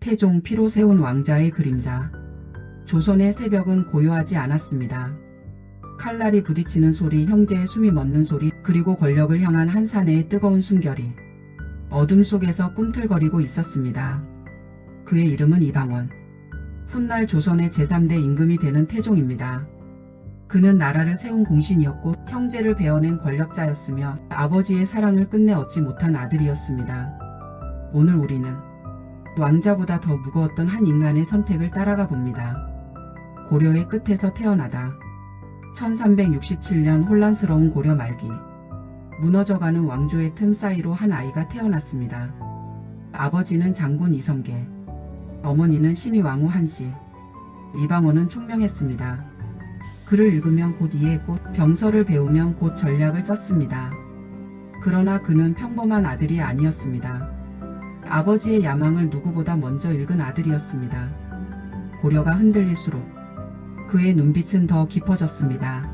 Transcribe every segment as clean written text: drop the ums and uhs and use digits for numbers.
태종 피로 세운 왕자의 그림자. 조선의 새벽은 고요하지 않았습니다. 칼날이 부딪히는 소리, 형제의 숨이 멎는 소리, 그리고 권력을 향한 한 사내의 뜨거운 숨결이 어둠 속에서 꿈틀거리고 있었습니다. 그의 이름은 이방원. 훗날 조선의 제3대 임금이 되는 태종입니다. 그는 나라를 세운 공신이었고 형제를 베어낸 권력자였으며 아버지의 사랑을 끝내 얻지 못한 아들이었습니다. 오늘 우리는 왕자보다 더 무거웠던 한 인간의 선택을 따라가 봅니다. 고려의 끝에서 태어나다. 1367년 혼란스러운 고려 말기, 무너져가는 왕조의 틈 사이로 한 아이가 태어났습니다. 아버지는 장군 이성계, 어머니는 신의 왕후 한씨. 이방원은 총명했습니다. 글을 읽으면 곧 이해했고 병서를 배우면 곧 전략을 짰습니다. 그러나 그는 평범한 아들이 아니었습니다. 아버지의 야망을 누구보다 먼저 읽은 아들이었습니다. 고려가 흔들릴수록 그의 눈빛은 더 깊어졌습니다.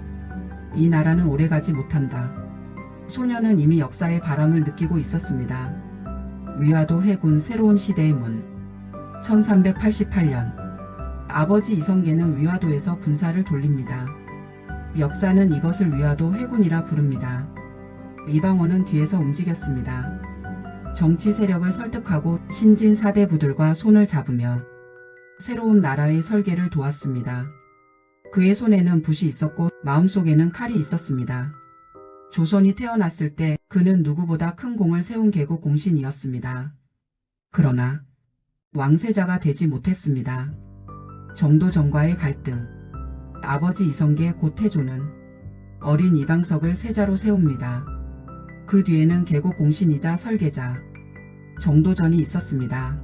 이 나라는 오래가지 못한다. 소녀는 이미 역사의 바람을 느끼고 있었습니다. 위화도 해군 새로운 시대의 문. 1388년 아버지 이성계는 위화도에서 군사를 돌립니다. 역사는 이것을 위화도 회군이라 부릅니다. 이방원은 뒤에서 움직였습니다. 정치 세력을 설득하고 신진 사대부들과 손을 잡으며 새로운 나라의 설계를 도왔습니다. 그의 손에는 붓이 있었고 마음속에는 칼이 있었습니다. 조선이 태어났을 때 그는 누구보다 큰 공을 세운 개국 공신이었습니다. 그러나 왕세자가 되지 못했습니다. 정도전과의 갈등. 아버지 이성계 곧 태조는 어린 이방석을 세자로 세웁니다. 그 뒤에는 개국 공신이자 설계자 정도전이 있었습니다.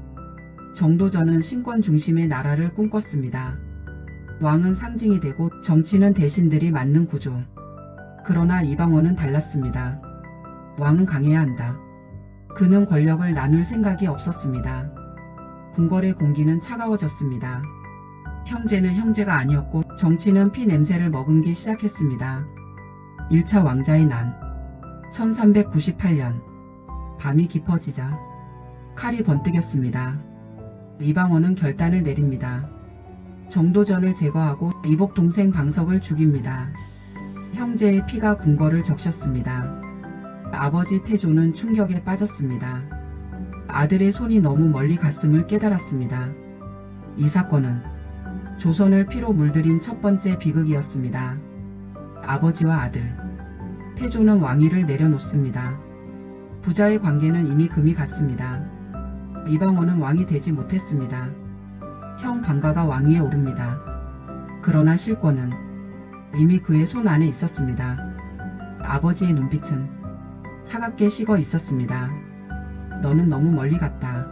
정도전은 신권 중심의 나라를 꿈꿨습니다. 왕은 상징이 되고 정치는 대신들이 맡는 구조. 그러나 이방원은 달랐습니다. 왕은 강해야 한다. 그는 권력을 나눌 생각이 없었습니다. 궁궐의 공기는 차가워졌습니다. 형제는 형제가 아니었고 정치는 피 냄새를 머금기 시작했습니다. 1차 왕자의 난. 1398년 밤이 깊어지자 칼이 번뜩였습니다. 이방원은 결단을 내립니다. 정도전을 제거하고 이복 동생 방석을 죽입니다. 형제의 피가 궁궐을 적셨습니다. 아버지 태조는 충격에 빠졌습니다. 아들의 손이 너무 멀리 갔음을 깨달았습니다. 이 사건은 조선을 피로 물들인 첫 번째 비극이었습니다. 아버지와 아들. 태조는 왕위를 내려놓습니다. 부자의 관계는 이미 금이 갔습니다. 이방원은 왕이 되지 못했습니다. 형 방가가 왕위에 오릅니다. 그러나 실권은 이미 그의 손 안에 있었습니다. 아버지의 눈빛은 차갑게 식어 있었습니다. 너는 너무 멀리 갔다.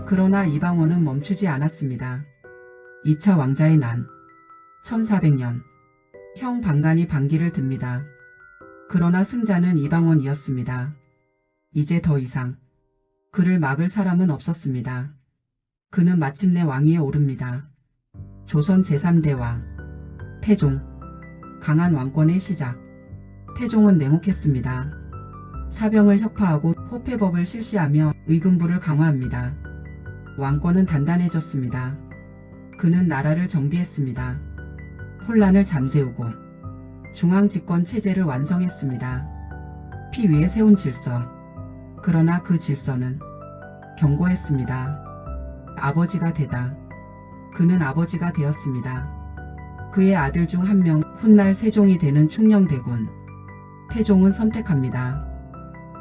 그러나 이방원은 멈추지 않았습니다. 2차 왕자의 난. 1400년 형 방간이 반기를 듭니다. 그러나 승자는 이방원이었습니다. 이제 더 이상 그를 막을 사람은 없었습니다. 그는 마침내 왕위에 오릅니다. 조선 제3대 왕 태종. 강한 왕권의 시작. 태종은 냉혹했습니다. 사병을 혁파하고 호패법을 실시하며 의금부를 강화합니다. 왕권은 단단해졌습니다. 그는 나라를 정비했습니다. 혼란을 잠재우고 중앙집권 체제를 완성했습니다. 피 위에 세운 질서. 그러나 그 질서는 견고했습니다. 아버지가 되다. 그는 아버지가 되었습니다. 그의 아들 중 한 명, 훗날 세종이 되는 충녕대군. 태종은 선택합니다.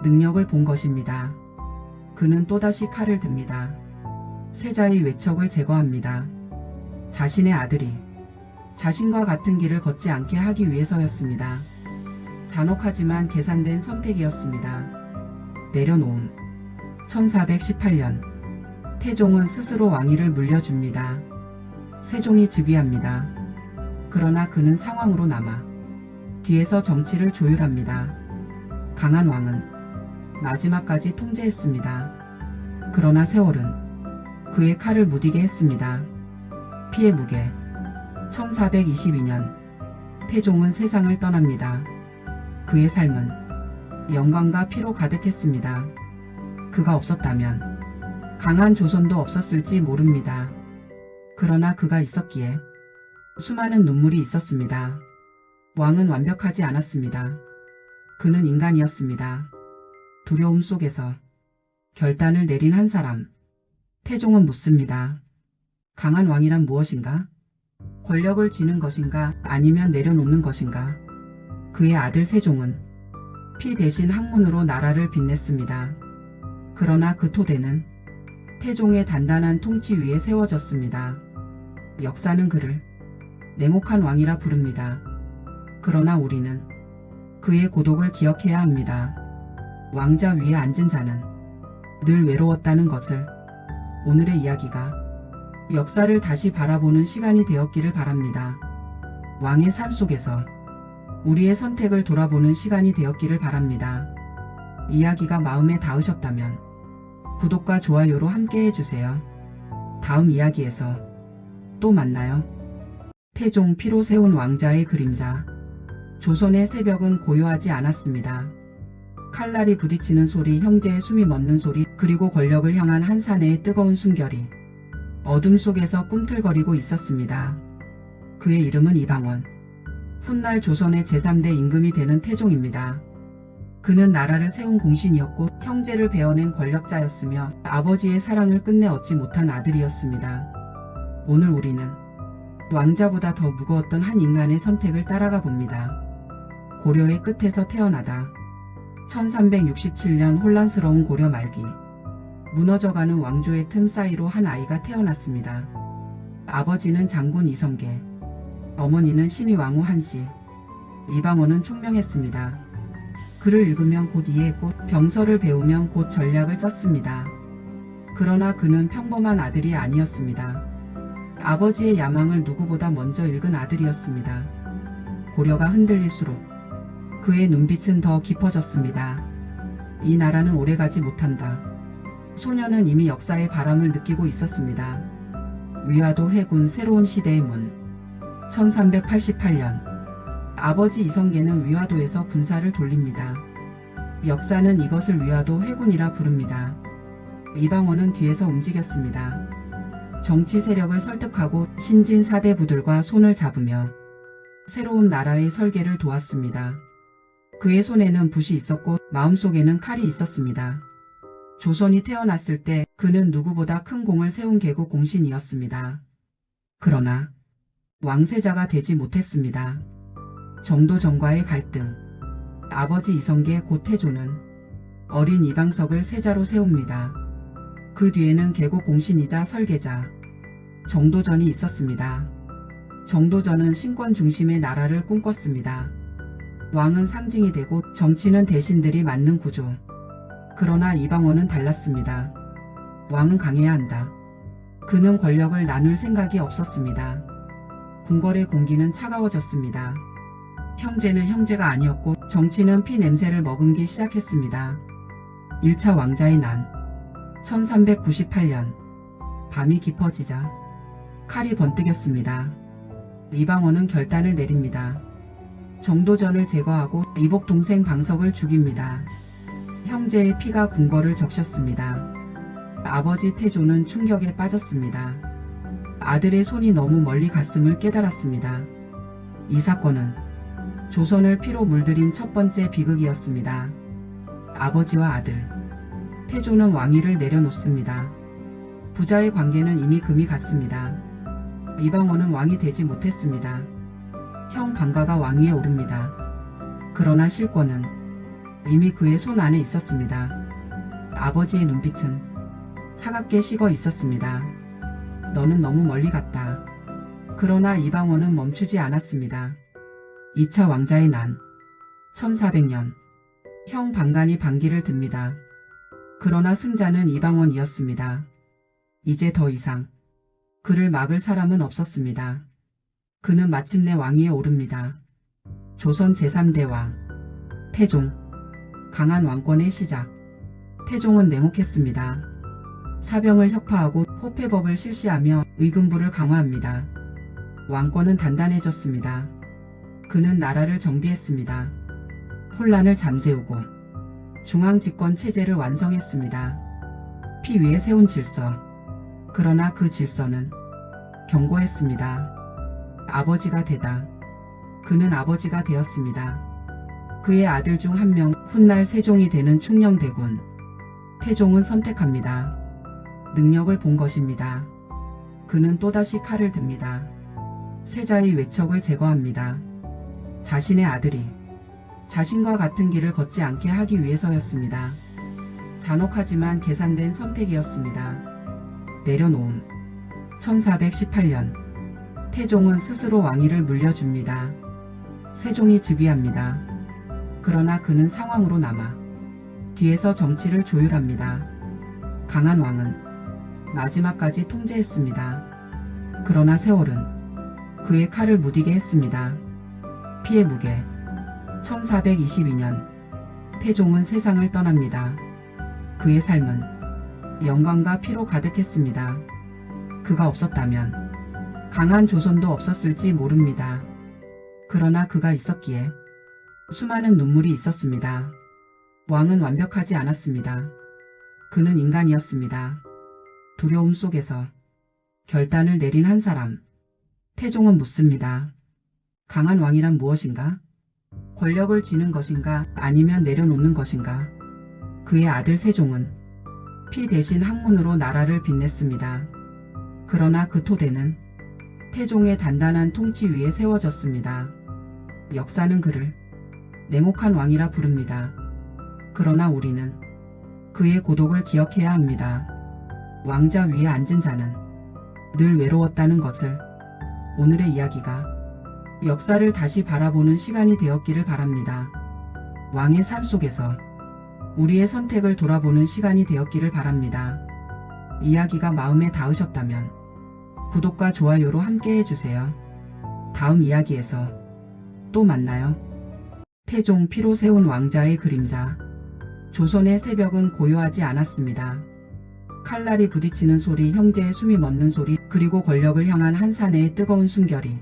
능력을 본 것입니다. 그는 또다시 칼을 듭니다. 세자의 외척을 제거합니다. 자신의 아들이 자신과 같은 길을 걷지 않게 하기 위해서였습니다. 잔혹하지만 계산된 선택이었습니다. 내려놓음. 1418년 태종은 스스로 왕위를 물려줍니다. 세종이 즉위합니다. 그러나 그는 상황으로 남아 뒤에서 정치를 조율합니다. 강한 왕은 마지막까지 통제했습니다. 그러나 세월은 그의 칼을 무디게 했습니다. 피의 무게. 1422년 태종은 세상을 떠납니다. 그의 삶은 영광과 피로 가득했습니다. 그가 없었다면 강한 조선도 없었을지 모릅니다. 그러나 그가 있었기에 수많은 눈물이 있었습니다. 왕은 완벽하지 않았습니다. 그는 인간이었습니다. 두려움 속에서 결단을 내린 한 사람. 태종은 묻습니다. 강한 왕이란 무엇인가? 권력을 쥐는 것인가 아니면 내려놓는 것인가? 그의 아들 세종은 피 대신 학문으로 나라를 빛냈습니다. 그러나 그 토대는 태종의 단단한 통치 위에 세워졌습니다. 역사는 그를 냉혹한 왕이라 부릅니다. 그러나 우리는 그의 고독을 기억해야 합니다. 왕자 위에 앉은 자는 늘 외로웠다는 것을. 오늘의 이야기가 역사를 다시 바라보는 시간이 되었기를 바랍니다. 왕의 삶 속에서 우리의 선택을 돌아보는 시간이 되었기를 바랍니다. 이야기가 마음에 닿으셨다면 구독과 좋아요로 함께 해주세요. 다음 이야기에서 또 만나요. 태종 피로 세운 왕자의 그림자. 조선의 새벽은 고요하지 않았습니다. 칼날이 부딪히는 소리, 형제의 숨이 멎는 소리, 그리고 권력을 향한 한 사내의 뜨거운 숨결이 어둠 속에서 꿈틀거리고 있었습니다. 그의 이름은 이방원. 훗날 조선의 제3대 임금이 되는 태종입니다. 그는 나라를 세운 공신이었고 형제를 베어낸 권력자였으며 아버지의 사랑을 끝내 얻지 못한 아들이었습니다. 오늘 우리는 왕자보다 더 무거웠던 한 인간의 선택을 따라가 봅니다. 고려의 끝에서 태어나다. 1367년 혼란스러운 고려 말기. 무너져가는 왕조의 틈 사이로 한 아이가 태어났습니다. 아버지는 장군 이성계, 어머니는 신의 왕후 한씨. 이방원은 총명했습니다. 글을 읽으면 곧 이해했고 병서를 배우면 곧 전략을 짰습니다. 그러나 그는 평범한 아들이 아니었습니다. 아버지의 야망을 누구보다 먼저 읽은 아들이었습니다. 고려가 흔들릴수록 그의 눈빛은 더 깊어졌습니다. 이 나라는 오래가지 못한다. 소녀는 이미 역사의 바람을 느끼고 있었습니다. 위화도 해군 새로운 시대의 문. 1388년 아버지 이성계는 위화도에서 군사를 돌립니다. 역사는 이것을 위화도 해군이라 부릅니다. 이방원은 뒤에서 움직였습니다. 정치 세력을 설득하고 신진 사대부들과 손을 잡으며 새로운 나라의 설계를 도왔습니다. 그의 손에는 붓이 있었고 마음속에는 칼이 있었습니다. 조선이 태어났을 때 그는 누구보다 큰 공을 세운 개국 공신이었습니다. 그러나 왕세자가 되지 못했습니다. 정도전과의 갈등. 아버지 이성계 곧 태조는 어린 이방석을 세자로 세웁니다. 그 뒤에는 개국 공신이자 설계자 정도전이 있었습니다. 정도전은 신권 중심의 나라를 꿈꿨습니다. 왕은 상징이 되고 정치는 대신들이 맡는 구조. 그러나 이방원은 달랐습니다. 왕은 강해야 한다. 그는 권력을 나눌 생각이 없었습니다. 궁궐의 공기는 차가워졌습니다. 형제는 형제가 아니었고 정치는 피 냄새를 머금기 시작했습니다. 1차 왕자의 난. 1398년 밤이 깊어지자 칼이 번뜩였습니다. 이방원은 결단을 내립니다. 정도전을 제거하고 이복 동생 방석을 죽입니다. 형제의 피가 궁궐을 적셨습니다. 아버지 태조는 충격에 빠졌습니다. 아들의 손이 너무 멀리 갔음을 깨달았습니다. 이 사건은 조선을 피로 물들인 첫 번째 비극이었습니다. 아버지와 아들. 태조는 왕위를 내려놓습니다. 부자의 관계는 이미 금이 갔습니다. 이방원은 왕이 되지 못했습니다. 형 방가가 왕위에 오릅니다. 그러나 실권은 이미 그의 손 안에 있었습니다. 아버지의 눈빛은 차갑게 식어 있었습니다. 너는 너무 멀리 갔다. 그러나 이방원은 멈추지 않았습니다. 2차 왕자의 난. 1400년 형 방간이 반기를 듭니다. 그러나 승자는 이방원이었습니다. 이제 더 이상 그를 막을 사람은 없었습니다. 그는 마침내 왕위에 오릅니다. 조선 제3대 왕 태종. 강한 왕권의 시작. 태종은 냉혹했습니다. 사병을 혁파하고 호패법을 실시하며 의금부를 강화합니다. 왕권은 단단해졌습니다. 그는 나라를 정비했습니다. 혼란을 잠재우고 중앙집권 체제를 완성했습니다. 피 위에 세운 질서. 그러나 그 질서는 견고했습니다. 아버지가 되다. 그는 아버지가 되었습니다. 그의 아들 중 한 명, 훗날 세종이 되는 충녕대군. 태종은 선택합니다. 능력을 본 것입니다. 그는 또다시 칼을 듭니다. 세자의 외척을 제거합니다. 자신의 아들이 자신과 같은 길을 걷지 않게 하기 위해서였습니다. 잔혹하지만 계산된 선택이었습니다. 내려놓음. 1418년 태종은 스스로 왕위를 물려줍니다. 세종이 즉위합니다. 그러나 그는 상황으로 남아 뒤에서 정치를 조율합니다. 강한 왕은 마지막까지 통제했습니다. 그러나 세월은 그의 칼을 무디게 했습니다. 피의 무게. 1422년 태종은 세상을 떠납니다. 그의 삶은 영광과 피로 가득했습니다. 그가 없었다면 강한 조선도 없었을지 모릅니다. 그러나 그가 있었기에 수많은 눈물이 있었습니다. 왕은 완벽하지 않았습니다. 그는 인간이었습니다. 두려움 속에서 결단을 내린 한 사람. 태종은 묻습니다. 강한 왕이란 무엇인가? 권력을 쥐는 것인가? 아니면 내려놓는 것인가? 그의 아들 세종은 피 대신 학문으로 나라를 빛냈습니다. 그러나 그 토대는 태종의 단단한 통치 위에 세워졌습니다. 역사는 그를 냉혹한 왕이라 부릅니다. 그러나 우리는 그의 고독을 기억해야 합니다. 왕자 위에 앉은 자는 늘 외로웠다는 것을. 오늘의 이야기가 역사를 다시 바라보는 시간이 되었기를 바랍니다. 왕의 삶 속에서 우리의 선택을 돌아보는 시간이 되었기를 바랍니다. 이야기가 마음에 닿으셨다면 구독과 좋아요로 함께 해주세요. 다음 이야기에서 또 만나요. 태종 피로 세운 왕자의 그림자. 조선의 새벽은 고요하지 않았습니다. 칼날이 부딪히는 소리, 형제의 숨이 멎는 소리, 그리고 권력을 향한 한 사내의 뜨거운 숨결이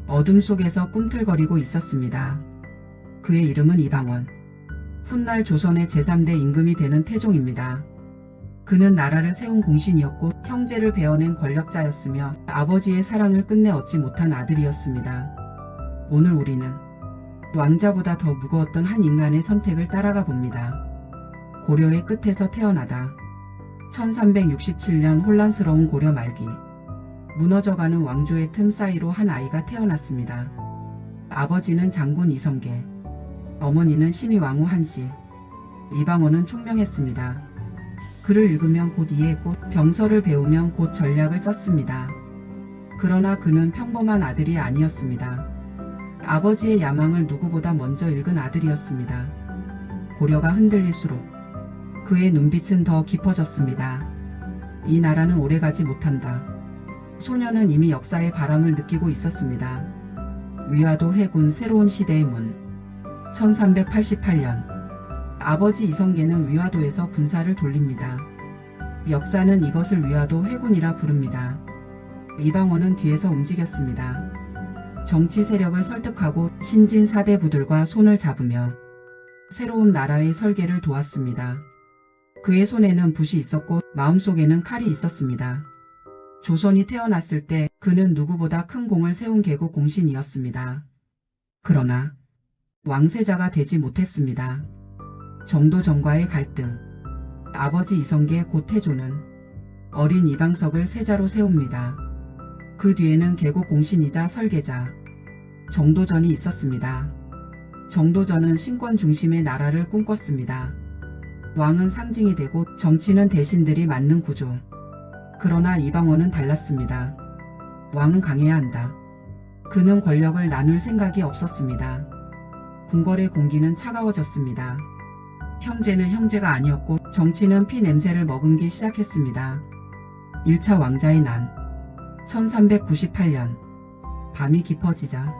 어둠 속에서 꿈틀거리고 있었습니다. 그의 이름은 이방원. 훗날 조선의 제3대 임금이 되는 태종입니다. 그는 나라를 세운 공신이었고 형제를 베어낸 권력자였으며 아버지의 사랑을 끝내 얻지 못한 아들이었습니다. 오늘 우리는 왕자보다 더 무거웠던 한 인간의 선택을 따라가 봅니다. 고려의 끝에서 태어나다. 1367년 혼란스러운 고려 말기. 무너져가는 왕조의 틈 사이로 한 아이가 태어났습니다. 아버지는 장군 이성계, 어머니는 신의 왕후 한씨. 이방원은 총명했습니다. 글을 읽으면 곧 이해했고 병서를 배우면 곧 전략을 짰습니다. 그러나 그는 평범한 아들이 아니었습니다. 아버지의 야망을 누구보다 먼저 읽은 아들이었습니다. 고려가 흔들릴수록 그의 눈빛은 더 깊어졌습니다. 이 나라는 오래가지 못한다. 소녀는 이미 역사의 바람을 느끼고 있었습니다. 위화도 해군 새로운 시대의 문. 1388년 아버지 이성계는 위화도에서 군사를 돌립니다. 역사는 이것을 위화도 회군이라 부릅니다. 이방원은 뒤에서 움직였습니다. 정치 세력을 설득하고 신진 사대부들과 손을 잡으며 새로운 나라의 설계를 도왔습니다. 그의 손에는 붓이 있었고 마음속에는 칼이 있었습니다. 조선이 태어났을 때 그는 누구보다 큰 공을 세운 개국 공신이었습니다. 그러나 왕세자가 되지 못했습니다. 정도전과의 갈등. 아버지 이성계 곧 태조는 어린 이방석을 세자로 세웁니다. 그 뒤에는 개국 공신이자 설계자 정도전이 있었습니다. 정도전은 신권 중심의 나라를 꿈꿨습니다. 왕은 상징이 되고 정치는 대신들이 맡는 구조. 그러나 이방원은 달랐습니다. 왕은 강해야 한다. 그는 권력을 나눌 생각이 없었습니다. 궁궐의 공기는 차가워졌습니다. 형제는 형제가 아니었고 정치는 피 냄새를 머금기 시작했습니다. 1차 왕자의 난. 1398년 밤이 깊어지자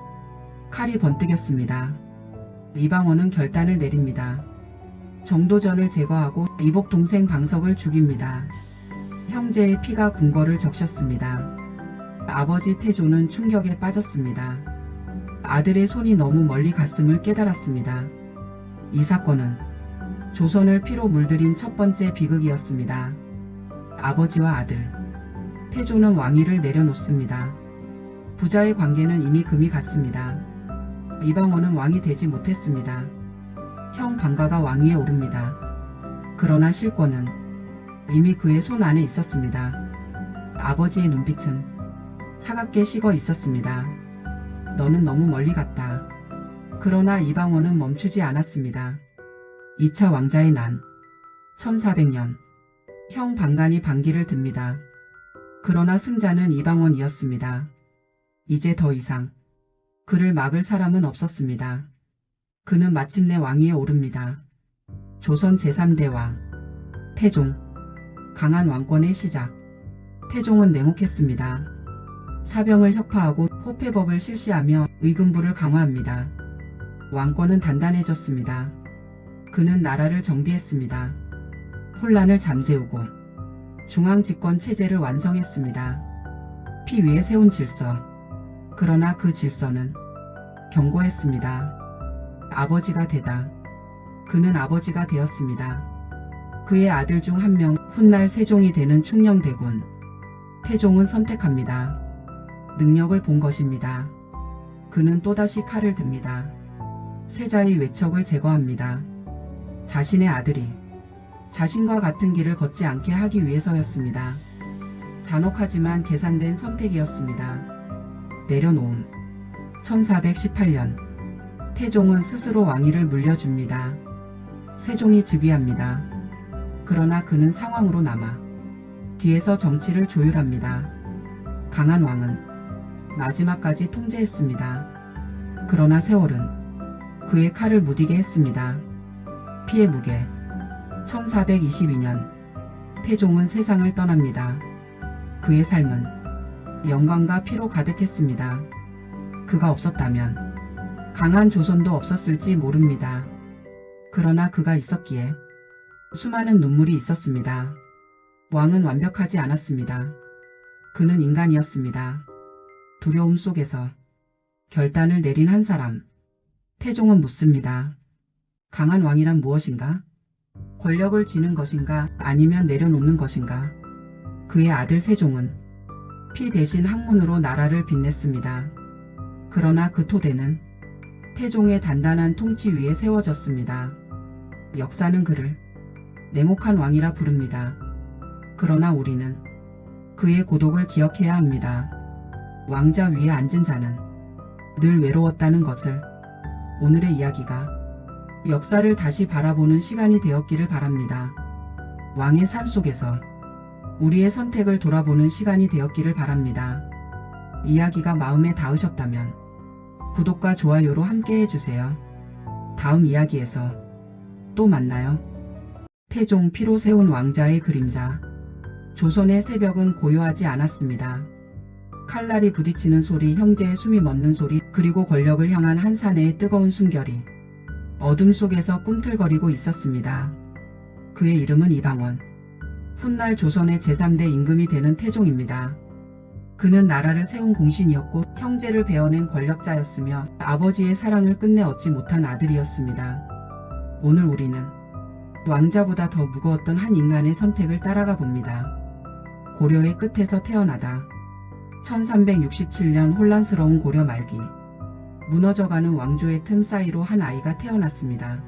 칼이 번뜩였습니다. 이방원은 결단을 내립니다. 정도전을 제거하고 이복 동생 방석을 죽입니다. 형제의 피가 궁궐을 적셨습니다. 아버지 태조는 충격에 빠졌습니다. 아들의 손이 너무 멀리 갔음을 깨달았습니다. 이 사건은 조선을 피로 물들인 첫 번째 비극이었습니다. 아버지와 아들 태조는 왕위를 내려놓습니다. 부자의 관계는 이미 금이 갔습니다. 이방원은 왕이 되지 못했습니다. 형 방가가 왕위에 오릅니다. 그러나 실권은 이미 그의 손 안에 있었습니다. 아버지의 눈빛은 차갑게 식어 있었습니다. 너는 너무 멀리 갔다. 그러나 이방원은 멈추지 않았습니다. 2차 왕자의 난 1400년 형 방간이 반기를 듭니다. 그러나 승자는 이방원이었습니다. 이제 더 이상 그를 막을 사람은 없었습니다. 그는 마침내 왕위에 오릅니다. 조선 제3대 왕 태종 강한 왕권의 시작. 태종은 냉혹했습니다. 사병을 혁파하고 호패법을 실시하며 의금부를 강화합니다. 왕권은 단단해졌습니다. 그는 나라를 정비했습니다. 혼란을 잠재우고 중앙집권 체제를 완성했습니다. 피 위에 세운 질서. 그러나 그 질서는 견고했습니다. 아버지가 되다. 그는 아버지가 되었습니다. 그의 아들 중 한 명 훗날 세종이 되는 충녕대군. 태종은 선택합니다. 능력을 본 것입니다. 그는 또다시 칼을 듭니다. 세자의 외척을 제거합니다. 자신의 아들이 자신과 같은 길을 걷지 않게 하기 위해서였습니다. 잔혹하지만 계산된 선택이었습니다. 내려놓음 1418년 태종은 스스로 왕위를 물려줍니다. 세종이 즉위합니다. 그러나 그는 상왕으로 남아 뒤에서 정치를 조율합니다. 강한 왕은 마지막까지 통제했습니다. 그러나 세월은 그의 칼을 무디게 했습니다. 피의 무게 1422년 태종은 세상을 떠납니다. 그의 삶은 영광과 피로 가득했습니다. 그가 없었다면 강한 조선도 없었을지 모릅니다. 그러나 그가 있었기에 수많은 눈물이 있었습니다. 왕은 완벽하지 않았습니다. 그는 인간이었습니다. 두려움 속에서 결단을 내린 한 사람. 태종은 묻습니다. 강한 왕이란 무엇인가? 권력을 쥐는 것인가 아니면 내려놓는 것인가? 그의 아들 세종은 피 대신 학문으로 나라를 빛냈습니다. 그러나 그 토대는 태종의 단단한 통치 위에 세워졌습니다. 역사는 그를 냉혹한 왕이라 부릅니다. 그러나 우리는 그의 고독을 기억해야 합니다. 왕자 위에 앉은 자는 늘 외로웠다는 것을. 오늘의 이야기가 역사를 다시 바라보는 시간이 되었기를 바랍니다. 왕의 삶 속에서 우리의 선택을 돌아보는 시간이 되었기를 바랍니다. 이야기가 마음에 닿으셨다면 구독과 좋아요로 함께 해주세요. 다음 이야기에서 또 만나요. 태종 피로 세운 왕자의 그림자. 조선의 새벽은 고요하지 않았습니다. 칼날이 부딪히는 소리, 형제의 숨이 멎는 소리, 그리고 권력을 향한 한 사내의 뜨거운 숨결이 어둠 속에서 꿈틀거리고 있었습니다. 그의 이름은 이방원. 훗날 조선의 제3대 임금이 되는 태종입니다. 그는 나라를 세운 공신이었고 형제를 베어낸 권력자였으며 아버지의 사랑을 끝내 얻지 못한 아들이었습니다. 오늘 우리는 왕자보다 더 무거웠던 한 인간의 선택을 따라가 봅니다. 고려의 끝에서 태어나다. 1367년 혼란스러운 고려 말기. 무너져가는 왕조의 틈 사이로 한 아이가 태어났습니다.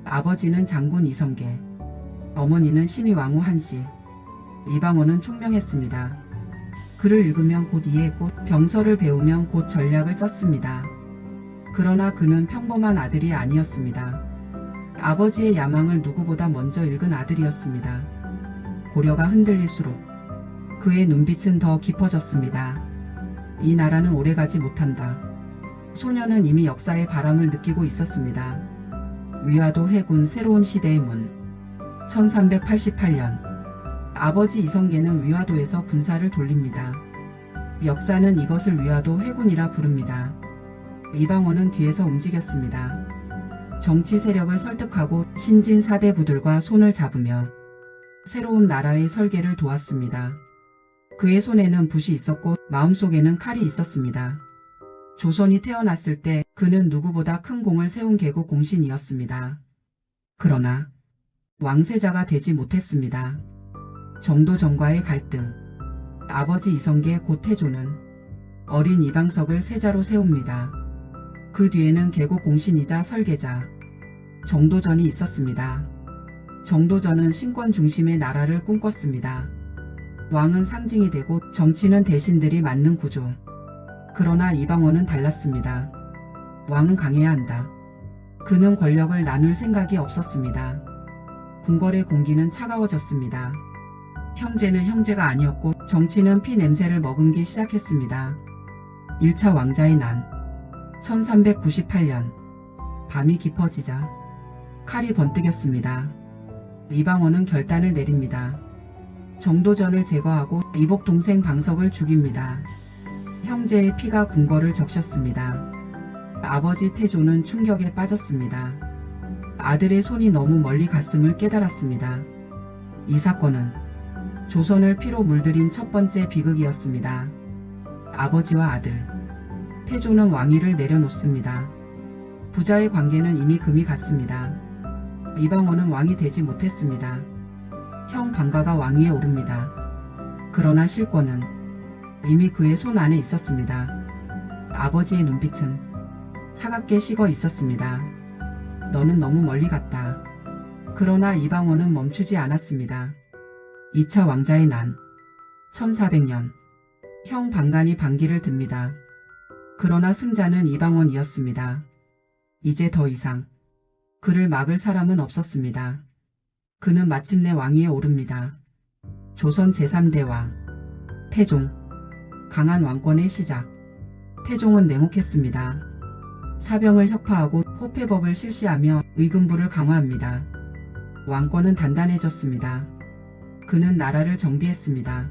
아버지는 장군 이성계, 어머니는 신의 왕후 한씨. 이방원은 총명했습니다. 글을 읽으면 곧 이해했고 병서를 배우면 곧 전략을 짰습니다. 그러나 그는 평범한 아들이 아니었습니다. 아버지의 야망을 누구보다 먼저 읽은 아들이었습니다. 고려가 흔들릴수록 그의 눈빛은 더 깊어졌습니다. 이 나라는 오래가지 못한다. 소녀는 이미 역사의 바람을 느끼고 있었습니다. 위화도 회군 새로운 시대의 문. 1388년 아버지 이성계는 위화도에서 군사를 돌립니다. 역사는 이것을 위화도 회군이라 부릅니다. 이방원은 뒤에서 움직였습니다. 정치 세력을 설득하고 신진 사대부들과 손을 잡으며 새로운 나라의 설계를 도왔습니다. 그의 손에는 붓이 있었고 마음속에는 칼이 있었습니다. 조선이 태어났을 때 그는 누구보다 큰 공을 세운 개국 공신이었습니다. 그러나 왕세자가 되지 못했습니다. 정도전과의 갈등. 아버지 이성계 곧 태조는 어린 이방석을 세자로 세웁니다. 그 뒤에는 계곡 공신이자 설계자 정도전이 있었습니다. 정도전은 신권 중심의 나라를 꿈꿨습니다. 왕은 상징이 되고 정치는 대신들이 맡는 구조. 그러나 이방원은 달랐습니다. 왕은 강해야 한다. 그는 권력을 나눌 생각이 없었습니다. 궁궐의 공기는 차가워졌습니다. 형제는 형제가 아니었고 정치는 피 냄새를 머금기 시작했습니다. 1차 왕자의 난 1398년 밤이 깊어지자 칼이 번뜩였습니다. 이방원은 결단을 내립니다. 정도전을 제거하고 이복 동생 방석을 죽입니다. 형제의 피가 궁궐을 적셨습니다. 아버지 태조는 충격에 빠졌습니다. 아들의 손이 너무 멀리 갔음을 깨달았습니다. 이 사건은 조선을 피로 물들인 첫 번째 비극이었습니다. 아버지와 아들 태조는 왕위를 내려놓습니다. 부자의 관계는 이미 금이 갔습니다. 이방원은 왕이 되지 못했습니다. 형 방가가 왕위에 오릅니다. 그러나 실권은 이미 그의 손 안에 있었습니다. 아버지의 눈빛은 차갑게 식어 있었습니다. 너는 너무 멀리 갔다. 그러나 이방원은 멈추지 않았습니다. 2차 왕자의 난 1400년 형 방간이 반기를 듭니다. 그러나 승자는 이방원이었습니다. 이제 더 이상 그를 막을 사람은 없었습니다. 그는 마침내 왕위에 오릅니다. 조선 제3대 왕 태종. 강한 왕권의 시작. 태종은 냉혹했습니다. 사병을 혁파하고 호패법을 실시하며 의금부를 강화합니다. 왕권은 단단해졌습니다. 그는 나라를 정비했습니다.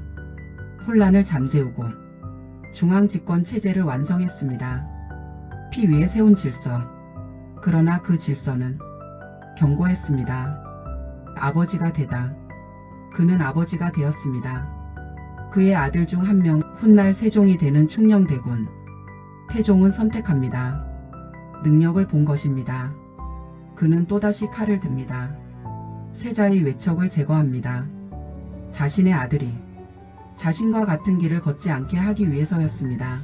혼란을 잠재우고 중앙집권 체제를 완성했습니다. 피 위에 세운 질서. 그러나 그 질서는 견고했습니다. 아버지가 되다. 그는 아버지가 되었습니다. 그의 아들 중 한 명 훗날 세종이 되는 충녕대군. 태종은 선택합니다. 능력을 본 것입니다. 그는 또다시 칼을 듭니다. 세자의 외척을 제거합니다. 자신의 아들이 자신과 같은 길을 걷지 않게 하기 위해서였습니다.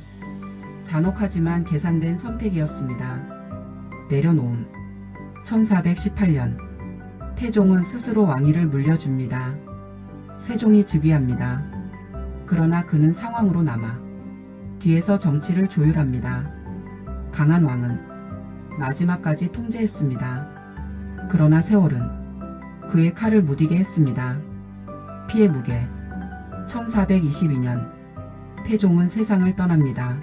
잔혹하지만 계산된 선택이었습니다. 내려놓음. 1418년 태종은 스스로 왕위를 물려줍니다. 세종이 즉위합니다. 그러나 그는 상황으로 남아 뒤에서 정치를 조율합니다. 강한 왕은 마지막까지 통제했습니다. 그러나 세월은 그의 칼을 무디게 했습니다. 피의 무게. 1422년 태종은 세상을 떠납니다.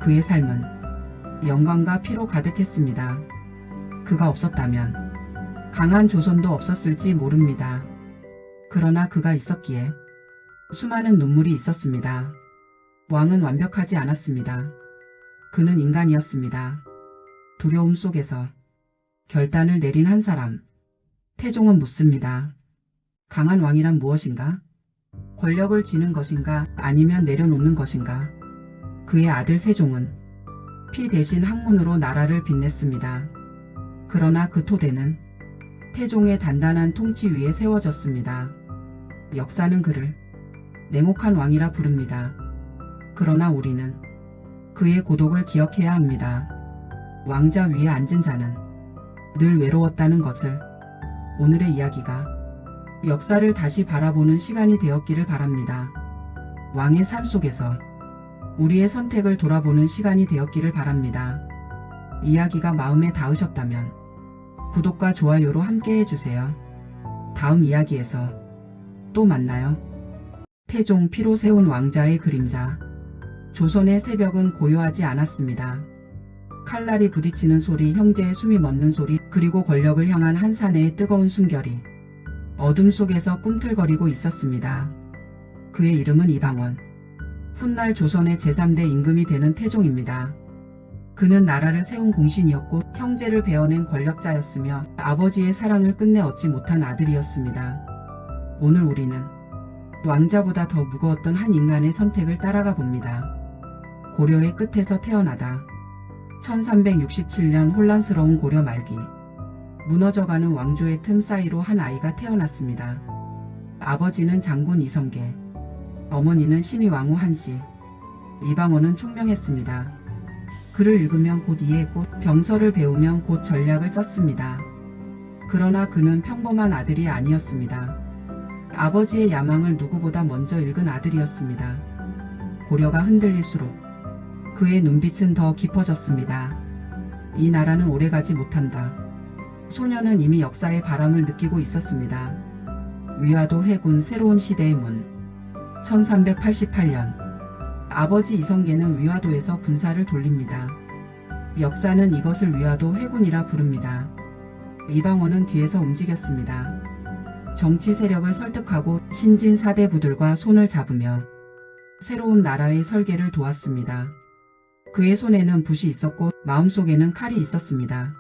그의 삶은 영광과 피로 가득했습니다. 그가 없었다면 강한 조선도 없었을지 모릅니다. 그러나 그가 있었기에 수많은 눈물이 있었습니다. 왕은 완벽하지 않았습니다. 그는 인간이었습니다. 두려움 속에서 결단을 내린 한 사람. 태종은 묻습니다. 강한 왕이란 무엇인가? 권력을 쥐는 것인가 아니면 내려놓는 것인가? 그의 아들 세종은 피 대신 학문으로 나라를 빛냈습니다. 그러나 그 토대는 태종의 단단한 통치 위에 세워졌습니다. 역사는 그를 냉혹한 왕이라 부릅니다. 그러나 우리는 그의 고독을 기억해야 합니다. 왕자 위에 앉은 자는 늘 외로웠다는 것을. 오늘의 이야기가 역사를 다시 바라보는 시간이 되었기를 바랍니다. 왕의 삶 속에서 우리의 선택을 돌아보는 시간이 되었기를 바랍니다. 이야기가 마음에 닿으셨다면 구독과 좋아요로 함께 해주세요. 다음 이야기에서 또 만나요. 태종 피로 세운 왕자의 그림자. 조선의 새벽은 고요하지 않았습니다. 칼날이 부딪히는 소리, 형제의 숨이 멎는 소리, 그리고 권력을 향한 한 사내의 뜨거운 숨결이 어둠 속에서 꿈틀거리고 있었습니다. 그의 이름은 이방원. 훗날 조선의 제3대 임금이 되는 태종입니다. 그는 나라를 세운 공신이었고 형제를 베어낸 권력자였으며 아버지의 사랑을 끝내 얻지 못한 아들이었습니다. 오늘 우리는 왕자보다 더 무거웠던 한 인간의 선택을 따라가 봅니다. 고려의 끝에서 태어나다. 1367년 혼란스러운 고려 말기. 무너져가는 왕조의 틈 사이로 한 아이가 태어났습니다. 아버지는 장군 이성계, 어머니는 신의 왕후 한씨, 이방원은 총명했습니다. 글을 읽으면 곧 이해했고 병서를 배우면 곧 전략을 짰습니다. 그러나 그는 평범한 아들이 아니었습니다. 아버지의 야망을 누구보다 먼저 읽은 아들이었습니다. 고려가 흔들릴수록 그의 눈빛은 더 깊어졌습니다. 이 나라는 오래가지 못한다. 소녀는 이미 역사의 바람을 느끼고 있었습니다. 위화도 해군 새로운 시대의 문. 1388년 아버지 이성계는 위화도에서 군사를 돌립니다. 역사는 이것을 위화도 회군이라 부릅니다. 이방원은 뒤에서 움직였습니다. 정치 세력을 설득하고 신진 사대부들과 손을 잡으며 새로운 나라의 설계를 도왔습니다. 그의 손에는 붓이 있었고 마음속에는 칼이 있었습니다.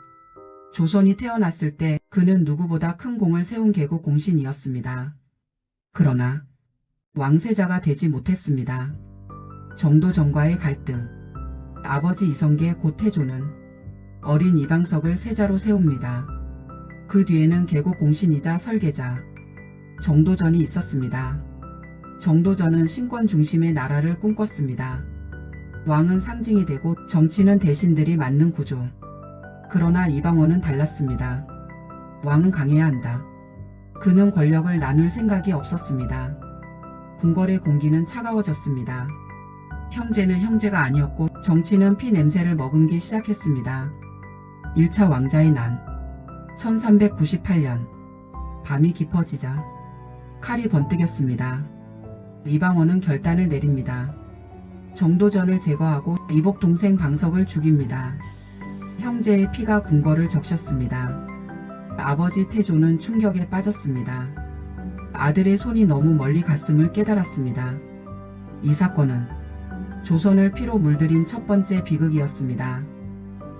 조선이 태어났을 때 그는 누구보다 큰 공을 세운 개국 공신이었습니다. 그러나 왕세자가 되지 못했습니다. 정도전과의 갈등. 아버지 이성계 곧 태조는 어린 이방석을 세자로 세웁니다. 그 뒤에는 개국 공신이자 설계자 정도전이 있었습니다. 정도전은 신권 중심의 나라를 꿈꿨습니다. 왕은 상징이 되고 정치는 대신들이 맡는 구조. 그러나 이방원은 달랐습니다. 왕은 강해야 한다. 그는 권력을 나눌 생각이 없었습니다. 궁궐의 공기는 차가워졌습니다. 형제는 형제가 아니었고 정치는 피 냄새를 머금기 시작했습니다. 1차 왕자의 난. 1398년 밤이 깊어지자 칼이 번뜩였습니다. 이방원은 결단을 내립니다. 정도전을 제거하고 이복 동생 방석을 죽입니다. 형제의 피가 궁궐을 적셨습니다. 아버지 태조는 충격에 빠졌습니다. 아들의 손이 너무 멀리 갔음을 깨달았습니다. 이 사건은 조선을 피로 물들인 첫 번째 비극이었습니다.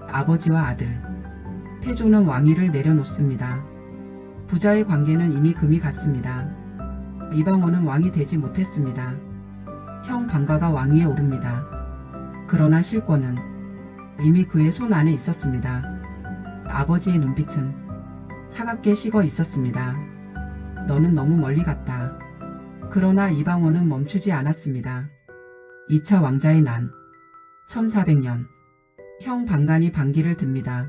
아버지와 아들. 태조는 왕위를 내려놓습니다. 부자의 관계는 이미 금이 갔습니다. 이방원은 왕이 되지 못했습니다. 형 방가가 왕위에 오릅니다. 그러나 실권은 이미 그의 손 안에 있었습니다. 아버지의 눈빛은 차갑게 식어 있었습니다. 너는 너무 멀리 갔다. 그러나 이방원은 멈추지 않았습니다. 2차 왕자의 난. 1400년 형 방간이 반기를 듭니다.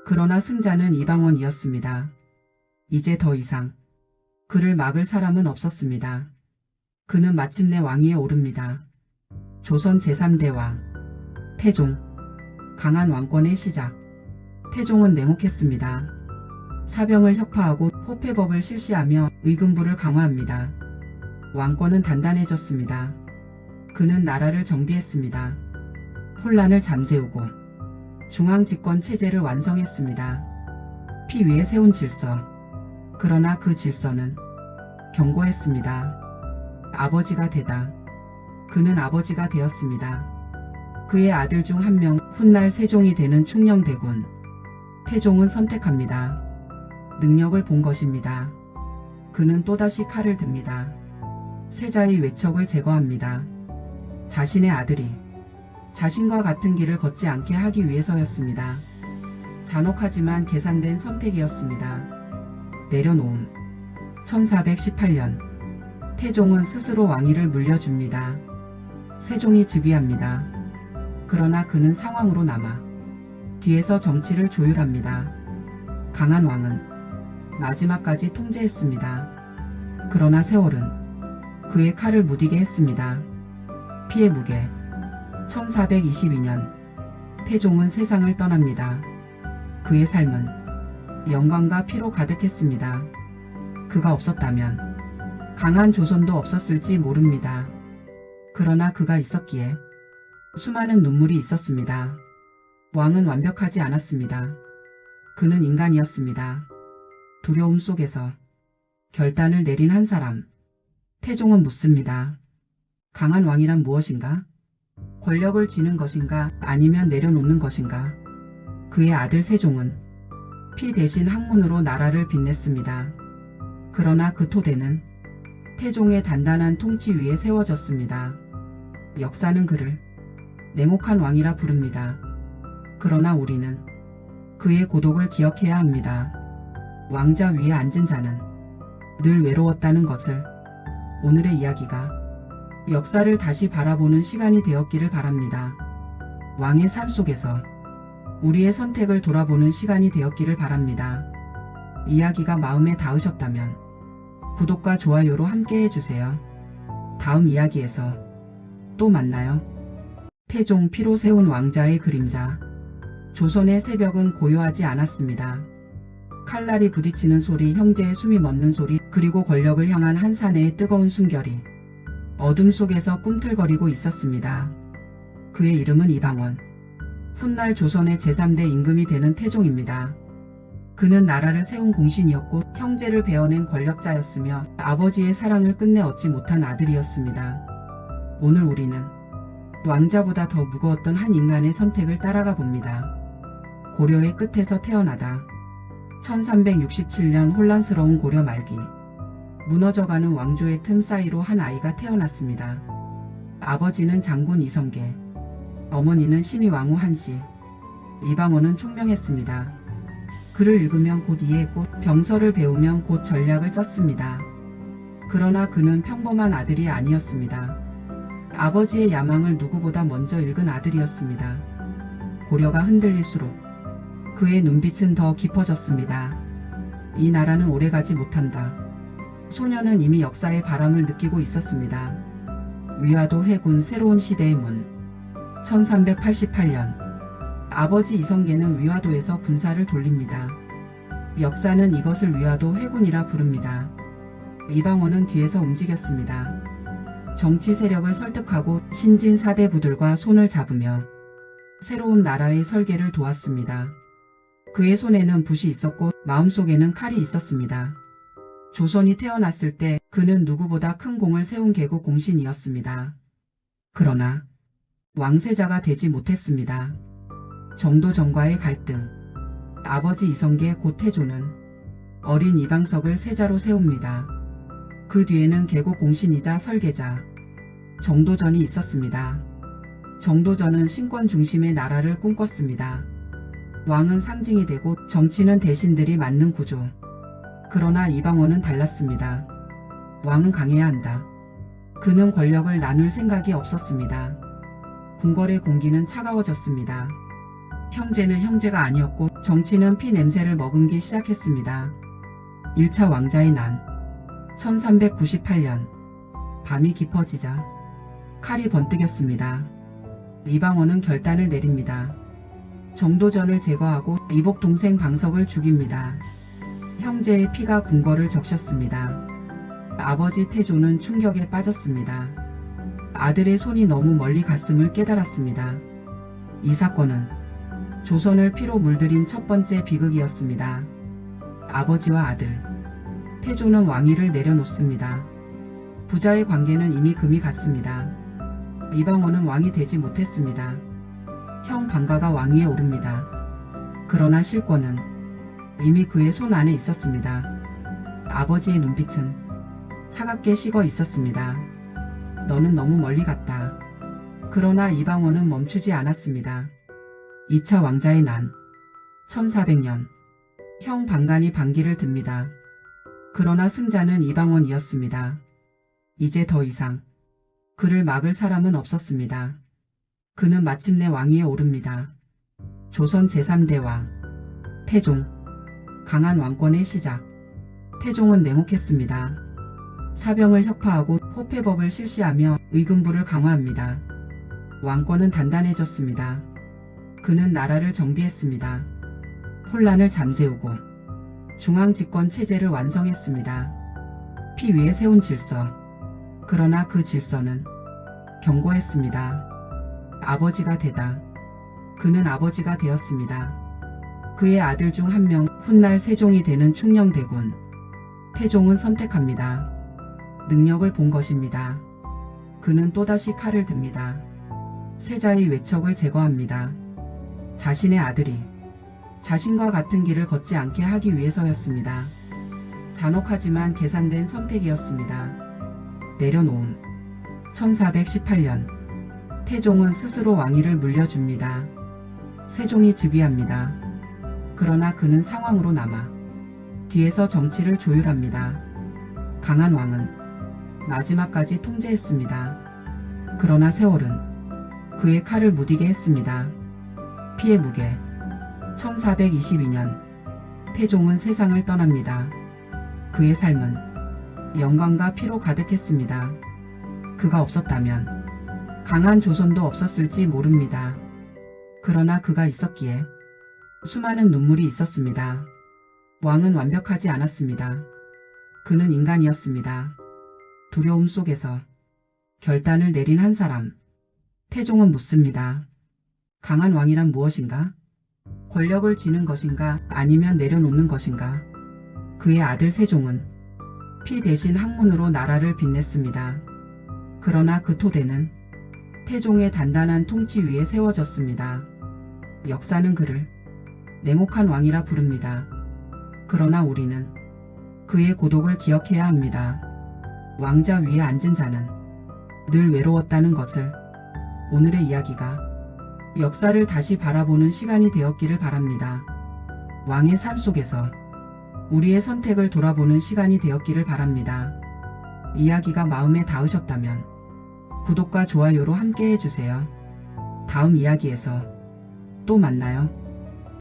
그러나 승자는 이방원이었습니다. 이제 더 이상 그를 막을 사람은 없었습니다. 그는 마침내 왕위에 오릅니다. 조선 제3대 왕. 태종. 강한 왕권의 시작. 태종은 냉혹했습니다. 사병을 혁파하고 호패법을 실시하며 의금부를 강화합니다. 왕권은 단단해졌습니다. 그는 나라를 정비했습니다. 혼란을 잠재우고 중앙집권 체제를 완성했습니다. 피 위에 세운 질서. 그러나 그 질서는 견고했습니다. 아버지가 되다. 그는 아버지가 되었습니다. 그의 아들 중 한 명, 훗날 세종이 되는 충녕대군. 태종은 선택합니다. 능력을 본 것입니다. 그는 또다시 칼을 듭니다. 세자의 외척을 제거합니다. 자신의 아들이 자신과 같은 길을 걷지 않게 하기 위해서였습니다. 잔혹하지만 계산된 선택이었습니다. 내려놓음. 1418년 태종은 스스로 왕위를 물려줍니다. 세종이 즉위합니다. 그러나 그는 상황으로 남아 뒤에서 정치를 조율합니다. 강한 왕은 마지막까지 통제했습니다. 그러나 세월은 그의 칼을 무디게 했습니다. 피의 무게. 1422년 태종은 세상을 떠납니다. 그의 삶은 영광과 피로 가득했습니다. 그가 없었다면 강한 조선도 없었을지 모릅니다. 그러나 그가 있었기에 수많은 눈물이 있었습니다. 왕은 완벽하지 않았습니다. 그는 인간이었습니다. 두려움 속에서 결단을 내린 한 사람. 태종은 묻습니다. 강한 왕이란 무엇인가? 권력을 쥐는 것인가 아니면 내려놓는 것인가? 그의 아들 세종은 피 대신 학문으로 나라를 빛냈습니다. 그러나 그 토대는 태종의 단단한 통치 위에 세워졌습니다. 역사는 그를 냉혹한 왕이라 부릅니다. 그러나 우리는 그의 고독을 기억해야 합니다. 왕자 위에 앉은 자는 늘 외로웠다는 것을. 오늘의 이야기가 역사를 다시 바라보는 시간이 되었기를 바랍니다. 왕의 삶 속에서 우리의 선택을 돌아보는 시간이 되었기를 바랍니다. 이야기가 마음에 닿으셨다면 구독과 좋아요로 함께 해주세요. 다음 이야기에서 또 만나요. 태종 피로 세운 왕자의 그림자. 조선의 새벽은 고요하지 않았습니다. 칼날이 부딪히는 소리, 형제의 숨이 멎는 소리, 그리고 권력을 향한 한 사내의 뜨거운 순결이 어둠 속에서 꿈틀거리고 있었습니다. 그의 이름은 이방원. 훗날 조선의 제3대 임금이 되는 태종입니다. 그는 나라를 세운 공신이었고 형제를 베어낸 권력자였으며 아버지의 사랑을 끝내 얻지 못한 아들이었습니다. 오늘 우리는 왕자보다 더 무거웠던 한 인간의 선택을 따라가 봅니다. 고려의 끝에서 태어나다. 1367년 혼란스러운 고려 말기, 무너져가는 왕조의 틈 사이로 한 아이가 태어났습니다. 아버지는 장군 이성계, 어머니는 신의 왕후 한씨. 이방원은 총명했습니다. 글을 읽으면 곧 이해했고 병서를 배우면 곧 전략을 짰습니다. 그러나 그는 평범한 아들이 아니었습니다. 아버지의 야망을 누구보다 먼저 읽은 아들이었습니다. 고려가 흔들릴수록 그의 눈빛은 더 깊어졌습니다. 이 나라는 오래가지 못한다. 소녀는 이미 역사의 바람을 느끼고 있었습니다. 위화도 회군 새로운 시대의 문. 1388년 아버지 이성계는 위화도에서 군사를 돌립니다. 역사는 이것을 위화도 회군이라 부릅니다. 이방원은 뒤에서 움직였습니다. 정치 세력을 설득하고 신진 사대부들과 손을 잡으며 새로운 나라의 설계를 도왔습니다. 그의 손에는 붓이 있었고 마음속에는 칼이 있었습니다. 조선이 태어났을 때 그는 누구보다 큰 공을 세운 개국 공신이었습니다. 그러나 왕세자가 되지 못했습니다. 정도전과의 갈등. 아버지 이성계 곧 태조는 어린 이방석을 세자로 세웁니다. 그 뒤에는 개국 공신이자 설계자 정도전이 있었습니다. 정도전은 신권 중심의 나라를 꿈꿨습니다. 왕은 상징이 되고 정치는 대신들이 맡는 구조. 그러나 이방원은 달랐습니다. 왕은 강해야 한다. 그는 권력을 나눌 생각이 없었습니다. 궁궐의 공기는 차가워졌습니다. 형제는 형제가 아니었고 정치는 피 냄새를 머금기 시작했습니다. 1차 왕자의 난. 1398년 밤이 깊어지자 칼이 번뜩였습니다. 이방원은 결단을 내립니다. 정도전을 제거하고 이복 동생 방석을 죽입니다. 형제의 피가 궁궐을 적셨습니다. 아버지 태조는 충격에 빠졌습니다. 아들의 손이 너무 멀리 갔음을 깨달았습니다. 이 사건은 조선을 피로 물들인 첫 번째 비극이었습니다. 아버지와 아들. 태조는 왕위를 내려놓습니다. 부자의 관계는 이미 금이 갔습니다. 이방원은 왕이 되지 못했습니다. 형 방가가 왕위에 오릅니다. 그러나 실권은 이미 그의 손 안에 있었습니다. 아버지의 눈빛은 차갑게 식어 있었습니다. 너는 너무 멀리 갔다. 그러나 이방원은 멈추지 않았습니다. 2차 왕자의 난. 1400년 형 방간이 반기를 듭니다. 그러나 승자는 이방원이었습니다. 이제 더 이상 그를 막을 사람은 없었습니다. 그는 마침내 왕위에 오릅니다. 조선 제3대 왕 태종. 강한 왕권의 시작. 태종은 냉혹했습니다. 사병을 혁파하고 호패법을 실시하며 의금부를 강화합니다. 왕권은 단단해졌습니다. 그는 나라를 정비했습니다. 혼란을 잠재우고 중앙집권 체제를 완성했습니다. 피 위에 세운 질서. 그러나 그 질서는 견고했습니다. 아버지가 되다. 그는 아버지가 되었습니다. 그의 아들 중 한 명, 훗날 세종이 되는 충녕대군. 태종은 선택합니다. 능력을 본 것입니다. 그는 또다시 칼을 듭니다. 세자의 외척을 제거합니다. 자신의 아들이 자신과 같은 길을 걷지 않게 하기 위해서였습니다. 잔혹하지만 계산된 선택이었습니다. 내려놓음. 1418년 태종은 스스로 왕위를 물려줍니다. 세종이 즉위합니다. 그러나 그는 상황으로 남아 뒤에서 정치를 조율합니다. 강한 왕은 마지막까지 통제했습니다. 그러나 세월은 그의 칼을 무디게 했습니다. 피의 무게. 1422년 태종은 세상을 떠납니다. 그의 삶은 영광과 피로 가득했습니다. 그가 없었다면 강한 조선도 없었을지 모릅니다. 그러나 그가 있었기에 수많은 눈물이 있었습니다. 왕은 완벽하지 않았습니다. 그는 인간이었습니다. 두려움 속에서 결단을 내린 한 사람. 태종은 묻습니다. 강한 왕이란 무엇인가? 권력을 쥐는 것인가 아니면 내려놓는 것인가? 그의 아들 세종은 피 대신 학문으로 나라를 빛냈습니다. 그러나 그 토대는 태종의 단단한 통치 위에 세워졌습니다. 역사는 그를 냉혹한 왕이라 부릅니다. 그러나 우리는 그의 고독을 기억해야 합니다. 왕자 위에 앉은 자는 늘 외로웠다는 것을. 오늘의 이야기가 역사를 다시 바라보는 시간이 되었기를 바랍니다. 왕의 삶 속에서 우리의 선택을 돌아보는 시간이 되었기를 바랍니다. 이야기가 마음에 닿으셨다면 구독과 좋아요로 함께 해주세요. 다음 이야기에서 또 만나요.